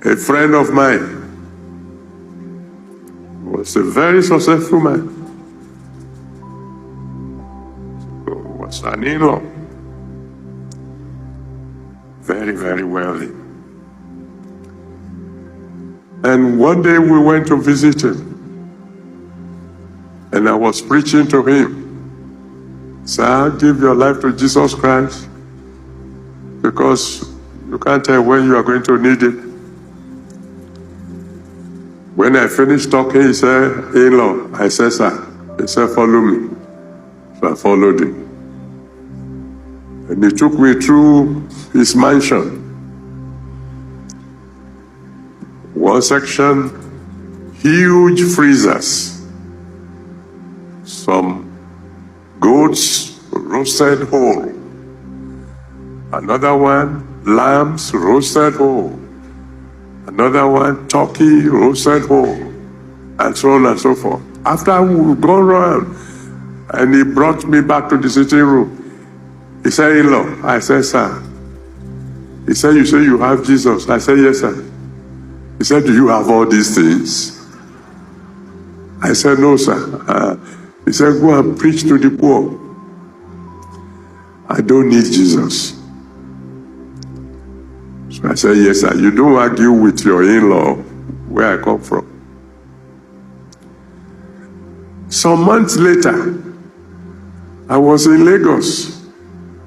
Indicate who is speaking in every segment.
Speaker 1: A friend of mine was a very successful man. Was an in-law. Very, very wealthy. And one day we went to visit him. And I was preaching to him. Sir, give your life to Jesus Christ, because you can't tell when you are going to need it. When I finished talking, he said, in-law. I said, sir. He said, follow me. So I followed him. And he took me through his mansion. One section, huge freezers. Some goats roasted whole. Another one, lambs roasted whole. Another one, turkey roasted whole. And so on and so forth. After we've gone around, and he brought me back to the sitting room. He said, in-law. I said, sir. He said, you say you have Jesus. I said, yes, sir. He said, do you have all these things? I said, no, sir. He said, go and preach to the poor. I don't need Jesus. So I said, yes, sir. You don't argue with your in-law where I come from. Some months later, I was in Lagos.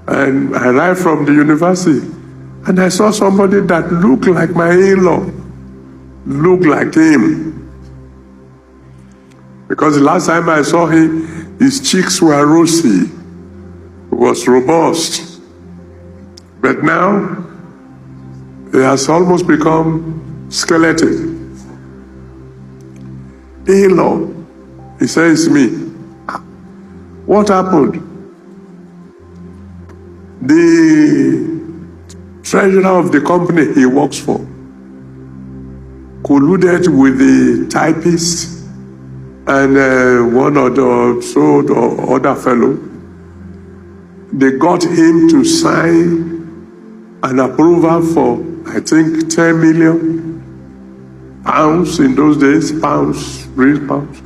Speaker 1: And I arrived from the university, and I saw somebody that looked like my in-law, looked like him. Because the last time I saw him, his cheeks were rosy, he was robust. But now, he has almost become skeleton. In-law, he says to me, what happened? The treasurer of the company he works for colluded with the typist and one other other fellow. They got him to sign an approval for, I think, 10 million pounds in those days, real pounds.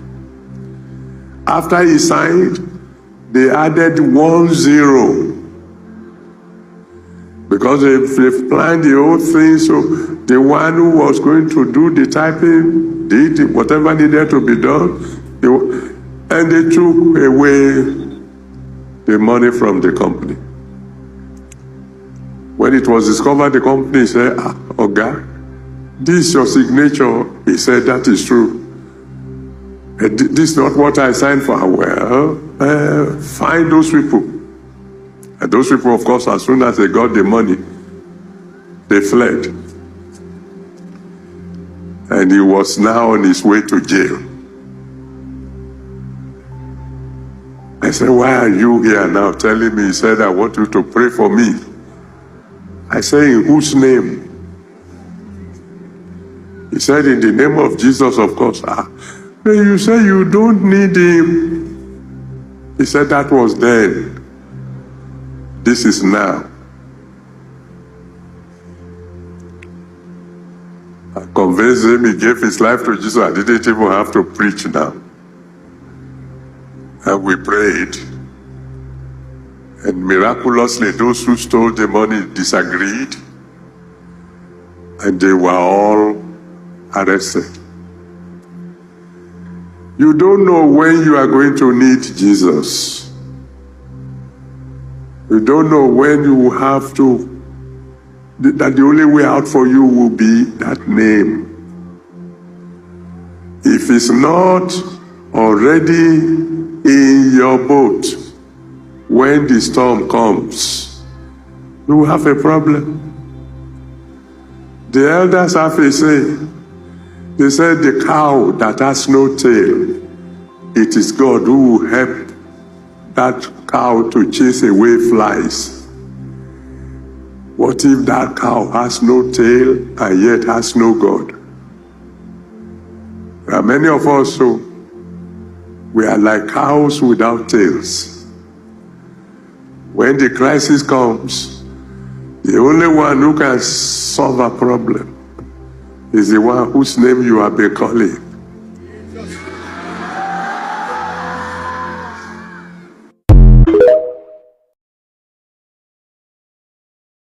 Speaker 1: After he signed, they added 10. Because they've planned the whole thing, so the one who was going to do the typing did whatever needed to be done, and they took away the money from the company. When it was discovered, the company said, Oga, this is your signature. He said, that is true. This is not what I signed for. Well, find those people. And those people, of course, as soon as they got the money, they fled. And he was now on his way to jail. I said, why are you here now telling me? He said, I want you to pray for me. I said, in whose name? He said, in the name of Jesus, of course. But you say you don't need him. He said, that was then. This is now. I convinced him, he gave his life to Jesus. I didn't even have to preach now. And we prayed. And miraculously, those who stole the money disagreed. And they were all arrested. You don't know when you are going to need Jesus. You don't know when you will have to, that the only way out for you will be that name. If it's not already in your boat, when the storm comes, you will have a problem. The elders have a saying. They said the cow that has no tail, it is God who will help that cow to chase away flies. What if that cow has no tail and yet has no God? There are many of us who we are like cows without tails. When the crisis comes, the only one who can solve a problem is the one whose name you have been calling.